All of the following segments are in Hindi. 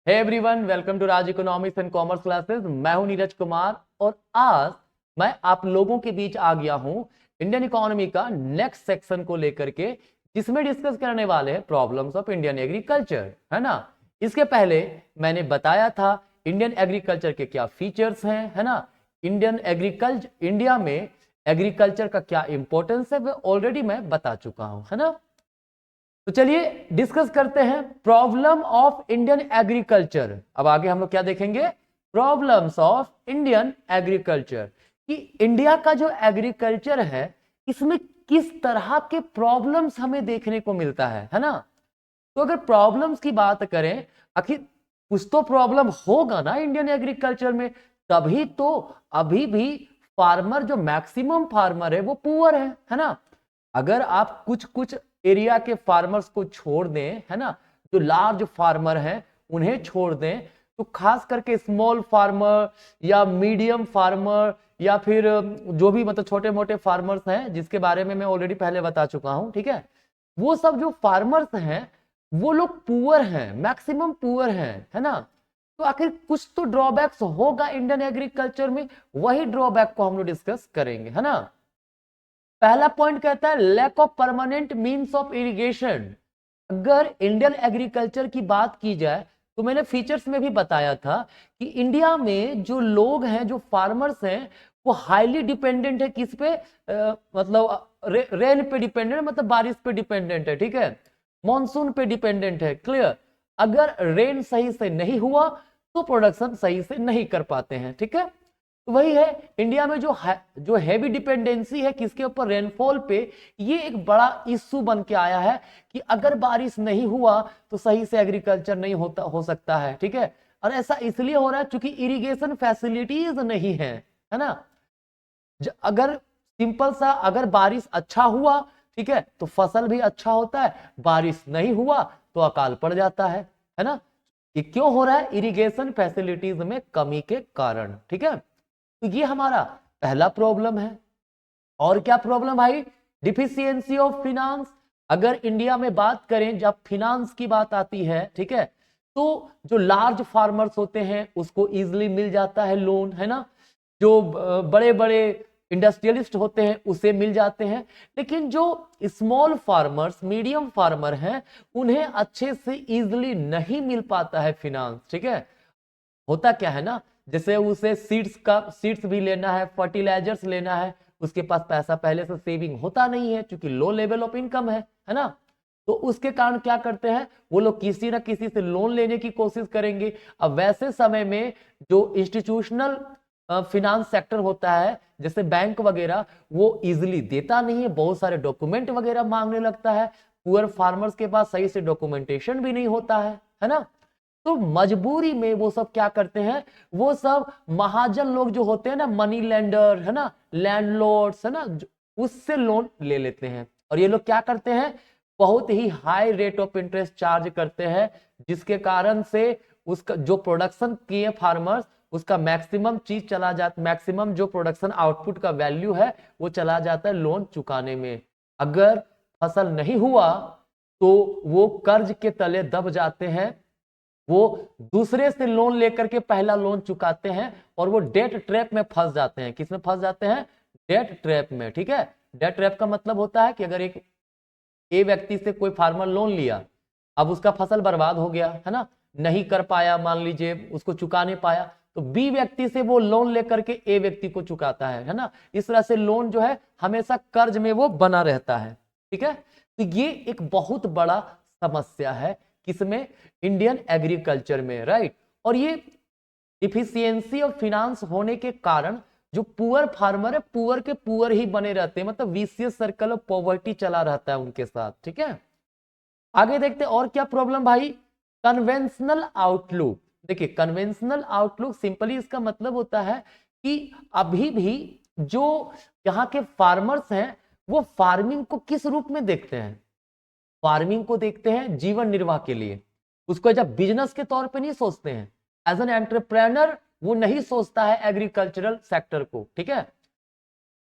Hey everyone, welcome to Raj economics and commerce classes. मैं हूं नीरज कुमार और आज मैं आप लोगों के बीच आ गया हूं इंडियन इकोनॉमी का नेक्स्ट सेक्शन को लेकर के, जिसमें डिस्कस करने वाले हैं प्रॉब्लम्स ऑफ इंडियन एग्रीकल्चर, है ना। इसके पहले मैंने बताया था इंडियन एग्रीकल्चर के क्या फीचर्स हैं, है ना। इंडिया में एग्रीकल्चर का क्या इंपॉर्टेंस है, वो ऑलरेडी मैं बता चुका हूं, है ना। तो चलिए डिस्कस करते हैं प्रॉब्लम ऑफ इंडियन एग्रीकल्चर। अब आगे हम लोग क्या देखेंगे, प्रॉब्लम्स ऑफ इंडियन एग्रीकल्चर, कि इंडिया का जो एग्रीकल्चर है इसमें किस तरह के प्रॉब्लम्स हमें देखने को मिलता है ना। तो अगर प्रॉब्लम्स की बात करें, आखिर कुछ तो प्रॉब्लम होगा ना इंडियन एग्रीकल्चर में, तभी तो अभी भी फार्मर, जो मैक्सिमम फार्मर है वो पुअर है ना। अगर आप कुछ कुछ एरिया के फार्मर्स को छोड़ दें, है ना, जो लार्ज फार्मर हैं उन्हें छोड़ दें, तो खास करके स्मॉल फार्मर या मीडियम फार्मर या फिर जो भी मतलब छोटे मोटे फार्मर्स हैं, जिसके बारे में मैं ऑलरेडी पहले बता चुका हूं, ठीक है। वो सब जो फार्मर्स हैं वो लोग पुअर हैं, मैक्सिमम पुअर हैं, है ना। तो आखिर कुछ तो ड्रॉबैक्स होगा इंडियन एग्रीकल्चर में, वही ड्रॉबैक को हम लोग डिस्कस करेंगे, है ना। पहला पॉइंट कहता है lack of permanent means of irrigation. अगर इंडियन एग्रीकल्चर की बात की जाए तो मैंने फीचर्स में भी बताया था कि इंडिया में जो लोग हैं, जो फार्मर्स हैं, वो हाईली डिपेंडेंट है किस पे, मतलब रेन पे डिपेंडेंट है, मतलब बारिश पे डिपेंडेंट है, ठीक है, मॉनसून पे डिपेंडेंट है, क्लियर। अगर रेन सही से नहीं हुआ तो प्रोडक्शन सही से नहीं कर पाते हैं, ठीक है। तो वही है, इंडिया में जो हैवी डिपेंडेंसी है किसके ऊपर, रेनफॉल पे, ये एक बड़ा इश्यू बन के आया है कि अगर बारिश नहीं हुआ तो सही से एग्रीकल्चर नहीं हो सकता है, ठीक है। और ऐसा इसलिए हो रहा है क्योंकि इरिगेशन फैसिलिटीज नहीं है ना। अगर सिंपल सा, अगर बारिश अच्छा हुआ, ठीक है, तो फसल भी अच्छा होता है, बारिश नहीं हुआ तो अकाल पड़ जाता है ना। ये क्यों हो रहा है, इरिगेशन फैसिलिटीज में कमी के कारण, ठीक है। तो ये हमारा पहला प्रॉब्लम है। और क्या प्रॉब्लम भाई, डिफिशियंसी ऑफ फिनांस। अगर इंडिया में बात करें, जब फिनांस की बात आती है, ठीक है, तो जो लार्ज फार्मर्स होते हैं उसको इजीली मिल जाता है लोन, है ना। जो बड़े बड़े इंडस्ट्रियलिस्ट होते हैं उसे मिल जाते हैं, लेकिन जो स्मॉल फार्मर्स, मीडियम फार्मर हैं, उन्हें अच्छे से इजीली नहीं मिल पाता है फिनांस, ठीक है। होता क्या है ना, जैसे उसे सीड्स भी लेना है, फर्टिलाइजर्स लेना है, उसके पास पैसा पहले से सेविंग होता नहीं है क्योंकि लो लेवल ऑफ इनकम है ना। तो उसके कारण क्या करते हैं वो लोग, किसी ना किसी से लोन लेने की कोशिश करेंगे। अब वैसे समय में जो इंस्टीट्यूशनल फिनांस सेक्टर होता है, जैसे बैंक वगैरह, वो इजिली देता नहीं है, बहुत सारे डॉक्यूमेंट वगैरह मांगने लगता है। पुअर फार्मर्स के पास सही से डॉक्यूमेंटेशन भी नहीं होता है ना। तो मजबूरी में वो सब क्या करते हैं, वो सब महाजन लोग जो होते हैं ना, मनी लेंडर, है ना, लैंडलॉर्ड्स, है ना, उससे लोन ले लेते हैं। और ये लोग क्या करते हैं, बहुत ही high rate of interest charge करते हैं, जिसके कारण से उसका जो प्रोडक्शन किए फार्मर्स, उसका मैक्सिमम चीज चला जाता, मैक्सिमम जो प्रोडक्शन आउटपुट का वैल्यू है वो चला जाता है लोन चुकाने में। अगर फसल नहीं हुआ तो वो कर्ज के तले दब जाते हैं, वो दूसरे से लोन लेकर के पहला लोन चुकाते हैं और वो डेट ट्रैप में फंस जाते हैं। किसमें फंस जाते हैं, डेट ट्रैप में, ठीक है। डेट ट्रैप का मतलब होता है कि अगर एक ए व्यक्ति से कोई फार्मर लोन लिया, अब उसका फसल बर्बाद हो गया, है ना, नहीं कर पाया, मान लीजिए उसको चुका नहीं पाया, तो बी व्यक्ति से वो लोन लेकर के ए व्यक्ति को चुकाता है ना। इस तरह से लोन जो है हमेशा कर्ज में वो बना रहता है, ठीक है। तो ये एक बहुत बड़ा समस्या है किसमें, इंडियन एग्रीकल्चर में, राइट। और ये डिफिशियंसी ऑफ फिनांस होने के कारण जो पुअर फार्मर है, पुअर के पुअर ही बने रहते हैं, मतलब विशियस सर्कल ऑफ पॉवर्टी चला रहता है उनके साथ, ठीक है। आगे देखते हैं और क्या प्रॉब्लम भाई, कन्वेंशनल आउटलुक। देखिए कन्वेंशनल आउटलुक सिंपली इसका मतलब होता है कि अभी भी जो यहाँ के फार्मर्स हैं वो फार्मिंग को किस रूप में देखते हैं, फार्मिंग को देखते हैं जीवन निर्वाह के लिए, उसको जब बिजनेस के तौर पे नहीं सोचते हैं, एज एन एंटरप्रेन्योर वो नहीं सोचता है एग्रीकल्चरल सेक्टर को, ठीक है।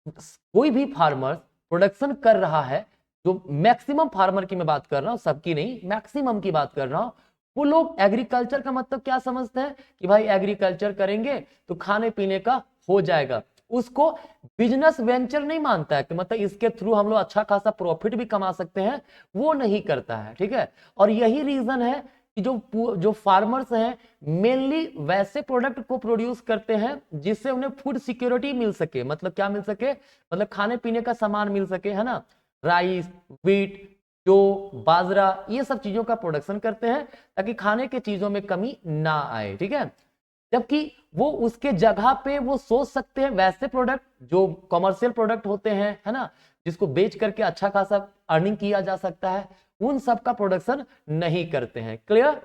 कोई भी फार्मर प्रोडक्शन कर रहा है, जो मैक्सिमम फार्मर की मैं बात कर रहा हूं, सबकी नहीं, मैक्सिमम की बात कर रहा हूं, वो लोग एग्रीकल्चर का मतलब क्या समझते हैं कि भाई एग्रीकल्चर करेंगे तो खाने पीने का हो जाएगा, उसको बिजनेस वेंचर नहीं मानता है कि मतलब इसके थ्रू हम लोग अच्छा खासा प्रॉफिट भी कमा सकते हैं, वो नहीं करता है। ठीक है, और यही रीजन है कि जो फार्मर्स हैं मेनली वैसे प्रोडक्ट को प्रोड्यूस करते हैं जिससे उन्हें फूड सिक्योरिटी मिल सके, मतलब क्या मिल सके, मतलब खाने पीने का सामान मिल सके, है ना। राइस, व्हीट, जो बाजरा, ये सब चीजों का प्रोडक्शन करते हैं ताकि खाने के चीजों में कमी ना आए। ठीक है, जबकि वो उसके जगह पे वो सोच सकते हैं वैसे प्रोडक्ट जो कॉमर्शियल प्रोडक्ट होते हैं, है ना, जिसको बेच करके अच्छा खासा अर्निंग किया जा सकता है, उन सब का प्रोडक्शन नहीं करते हैं। क्लियर,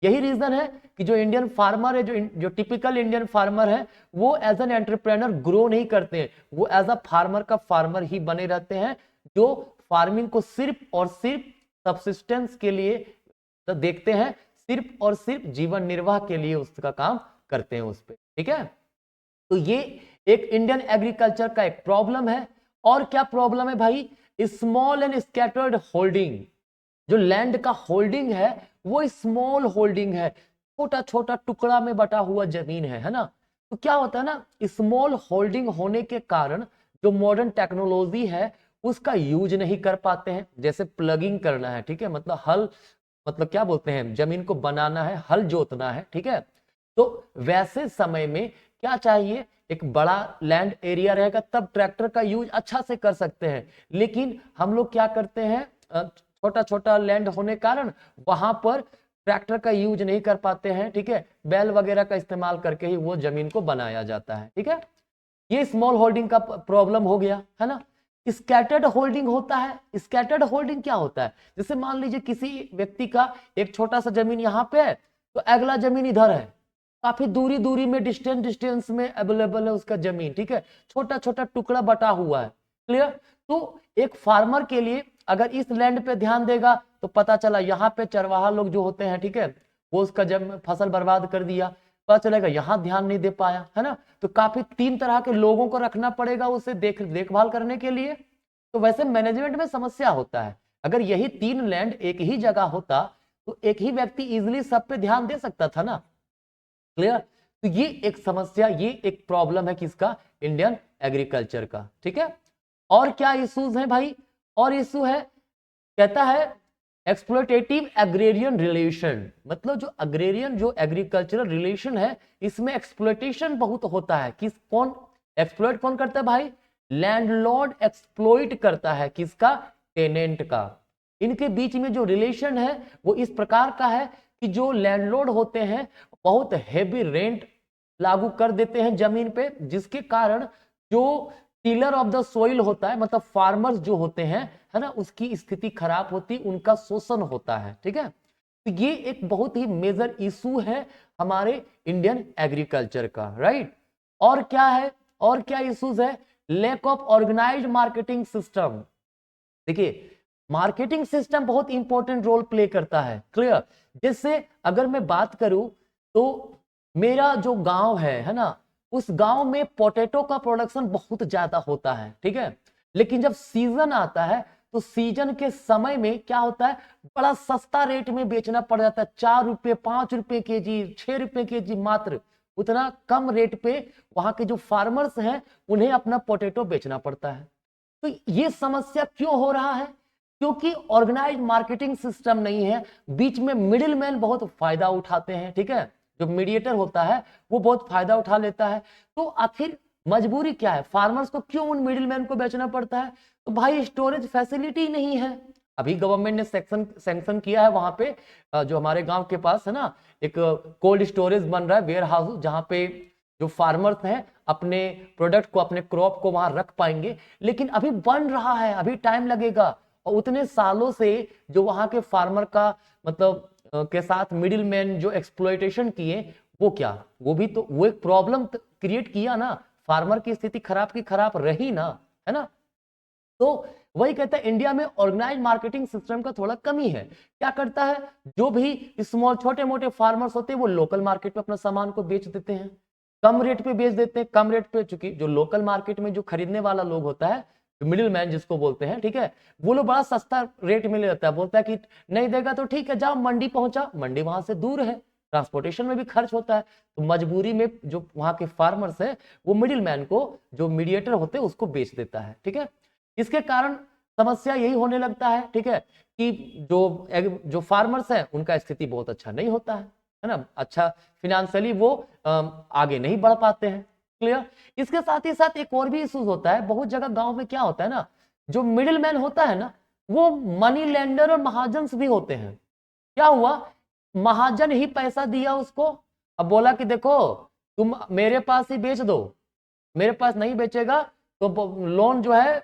यही रीजन है कि जो इंडियन फार्मर है, जो टिपिकल इंडियन फार्मर है, वो एज एन एंटरप्रेनर ग्रो नहीं करते हैं, वो एज अ फार्मर का फार्मर ही बने रहते हैं, जो फार्मिंग को सिर्फ और सिर्फ सब्सिस्टेंस के लिए तो देखते हैं, सिर्फ और सिर्फ जीवन निर्वाह के लिए उसका काम करते हैं उस पर। ठीक है, तो ये एक इंडियन एग्रीकल्चर का एक प्रॉब्लम है। और क्या प्रॉब्लम है भाई, स्मॉल एंड स्कैटर्ड होल्डिंग, जो लैंड का होल्डिंग है वो स्मॉल होल्डिंग है, छोटा छोटा टुकड़ा में बटा हुआ जमीन है ना। तो क्या होता है ना, स्मॉल होल्डिंग होने के कारण जो मॉडर्न टेक्नोलॉजी है उसका यूज नहीं कर पाते हैं, जैसे प्लगिंग करना है, ठीक है, मतलब हल, मतलब क्या बोलते हैं, जमीन को बनाना है, हल जोतना है। ठीक है, तो वैसे समय में क्या चाहिए, एक बड़ा लैंड एरिया रहेगा तब ट्रैक्टर का यूज अच्छा से कर सकते हैं, लेकिन हम लोग क्या करते हैं, छोटा छोटा लैंड होने कारण वहां पर ट्रैक्टर का यूज नहीं कर पाते हैं। ठीक है, बैल वगैरह का इस्तेमाल करके ही वो जमीन को बनाया जाता है। ठीक है, ये स्मॉल होल्डिंग का प्रॉब्लम हो गया, है ना। स्कैटर्ड होल्डिंग होता है, स्कैटर्ड होल्डिंग क्या होता है, जैसे मान लीजिए किसी व्यक्ति का एक छोटा सा जमीन यहाँ पे है तो अगला जमीन इधर है, काफी दूरी दूरी में, डिस्टेंस डिस्टेंस में अवेलेबल है उसका जमीन। ठीक है, छोटा छोटा टुकड़ा बटा हुआ है। क्लियर, तो एक फार्मर के लिए अगर इस लैंड पे ध्यान देगा तो पता चला यहाँ पे चरवाहा लोग जो होते हैं, ठीक है, वो उसका जब फसल बर्बाद कर दिया, पता चलेगा यहाँ ध्यान नहीं दे पाया, है ना। तो काफी 3 तरह के लोगों को रखना पड़ेगा उसे देखभाल करने के लिए। तो वैसे मैनेजमेंट में समस्या होता है, अगर यही 3 लैंड एक ही जगह होता तो एक ही व्यक्ति इजिली सब पे ध्यान दे सकता था ना। क्लियर, तो ये एक समस्या, ये एक प्रॉब्लम है किसका, इंडियन एग्रीकल्चर का। ठीक है, और क्या इश्यूज हैं भाई, और इशू है, कहता है एक्सप्लोटेटिव एग्रेरियन रिलेशन, मतलब जो अग्रेरियन जो एग्रीकल्चरल रिलेशन है इसमें एक्सप्लोइटेशन बहुत होता है। कौन एक्सप्लोइट कौन करता है भाई, लैंडलॉर्ड एक्सप्लोइट करता है किसका, टेनेंट का। इनके बीच में जो रिलेशन है वो इस प्रकार का है कि जो लैंडलॉर्ड होते हैं बहुत हेवी रेंट लागू कर देते हैं जमीन पे, जिसके कारण जो टिलर ऑफ द सोइल होता है, मतलब फार्मर्स जो होते हैं, है ना, उसकी स्थिति खराब होती, उनका शोषण होता है। ठीक है, तो ये एक बहुत ही मेजर इशू है हमारे इंडियन एग्रीकल्चर का, राइट। और क्या है, और क्या इश्यूज है, lack of organised marketing system. देखिए, मार्केटिंग सिस्टम बहुत इंपॉर्टेंट रोल प्ले करता है। क्लियर, जैसे अगर मैं बात करूं तो मेरा जो गांव है ना, उस गांव में पोटैटो का प्रोडक्शन बहुत ज्यादा होता है। ठीक है, लेकिन जब सीजन आता है तो सीजन के समय में क्या होता है, बड़ा सस्ता रेट में बेचना पड़ जाता है, 4 रुपए 5 रुपए के जी, 6 रुपए के जी, मात्र उतना कम रेट पे वहां के जो फार्मर्स हैं उन्हें अपना पोटैटो बेचना पड़ता है। तो ये समस्या क्यों हो रहा है, क्योंकि ऑर्गेनाइज्ड मार्केटिंग सिस्टम नहीं है, बीच में मिडिल मैन बहुत फायदा उठाते हैं। ठीक है, जो मीडिएटर होता है वो बहुत फायदा उठा लेता है। तो आखिर मजबूरी क्या है, फार्मर्स को क्यों उन मिडिल मैन को बेचना पड़ता है, तो भाई स्टोरेज फैसिलिटी नहीं है। अभी गवर्नमेंट ने सैंक्शन किया है वहां पे, जो हमारे गांव के पास है ना, एक कोल्ड स्टोरेज बन रहा है, वेयर हाउस, जहां पे जो फार्मर्स हैं अपने प्रोडक्ट को, अपने क्रॉप को वहां रख पाएंगे, लेकिन अभी बन रहा है, अभी टाइम लगेगा। और उतने सालों से जो वहां के फार्मर का मतलब के साथ मिडिल मैन जो एक्सप्लॉयटेशन किए, वो क्या, वो भी तो वो एक प्रॉब्लम क्रिएट किया ना, फार्मर की स्थिति खराब की खराब रही ना, है ना। तो वही कहता है इंडिया में ऑर्गेनाइज मार्केटिंग सिस्टम का थोड़ा कमी है। क्या करता है, जो भी स्मॉल छोटे मोटे फार्मर्स होते हैं वो लोकल मार्केट में अपना सामान को बेच देते हैं, कम रेट पे बेच देते हैं, कम रेट पे, चूंकि जो लोकल मार्केट में जो खरीदने वाला लोग होता है मिडिल मैन जिसको बोलते हैं, ठीक है, वो लोग बड़ा सस्ता रेट में ले लेता है, बोलता है कि नहीं देगा तो ठीक है, जाओ मंडी पहुंचा, मंडी वहां से दूर है, ट्रांसपोर्टेशन में भी खर्च होता है, तो मजबूरी में जो वहां के फार्मर्स है वो मिडिल मैन को, जो मीडिएटर होते हैं, उसको बेच देता है, ठीक है। इसके कारण समस्या यही होने लगता है, ठीक है, कि जो फार्मर्स है उनका स्थिति बहुत अच्छा नहीं होता है ना, अच्छा फिनेंशियली वो आगे नहीं बढ़ पाते हैं। क्लियर। इसके साथ ही साथ एक और भी इशूज होता है, बहुत जगह गांव में क्या होता है ना, जो मिडिल मैन होता है ना, वो मनी लेंडर और महाजन भी होते हैं। क्या हुआ, महाजन ही पैसा दिया उसको, अब बोला कि देखो तुम मेरे पास ही बेच दो, मेरे पास नहीं बेचेगा तो लोन जो है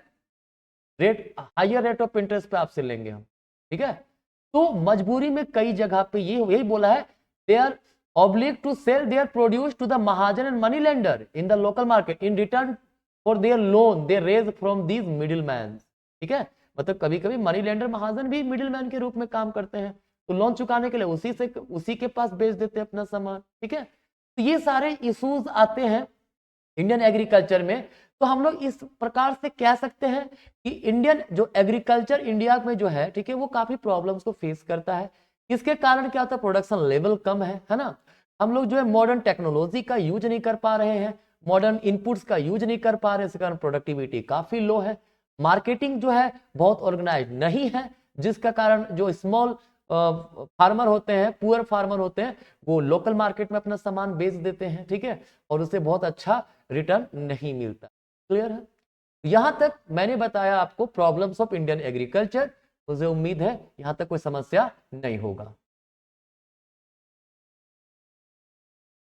rate higher rate of interest पे आपसे लेंगे हम, ठीक है। तो मजबूरी में कई जगह पे ये यही बोला है, they are obliged to sell their produce to the Mahajan and money lender in the local market in return for their loan they raise from these middlemen, ठीक है। मतलब कभी कभी मनी लेंडर महाजन भी मिडिलमैन के रूप में काम करते हैं, तो लोन चुकाने के लिए उसी के पास बेच देते हैं अपना सामान, ठीक है। तो ये सारे इश्यूज आते हैं इंडियन एग्रीकल्चर में। तो हम लोग इस प्रकार से कह सकते हैं कि इंडियन जो एग्रीकल्चर इंडिया में जो है, ठीक है, वो काफी प्रॉब्लम्स को फेस करता है। इसके कारण क्या होता है, प्रोडक्शन लेवल कम है ना, हम लोग जो है मॉडर्न टेक्नोलॉजी का यूज नहीं कर पा रहे हैं, मॉडर्न इनपुट्स का यूज नहीं कर पा रहे, इसके कारण प्रोडक्टिविटी काफी लो है, मार्केटिंग जो है बहुत ऑर्गेनाइज नहीं है, जिसका कारण जो स्मॉल फार्मर होते हैं, पुअर फार्मर होते हैं, वो लोकल मार्केट में अपना सामान बेच देते हैं, ठीक है, और उसे बहुत अच्छा रिटर्न नहीं मिलता। क्लियर है। यहां तक मैंने बताया आपको प्रॉब्लम्स ऑफ इंडियन एग्रीकल्चर, मुझे उम्मीद है यहां तक कोई समस्या नहीं होगा।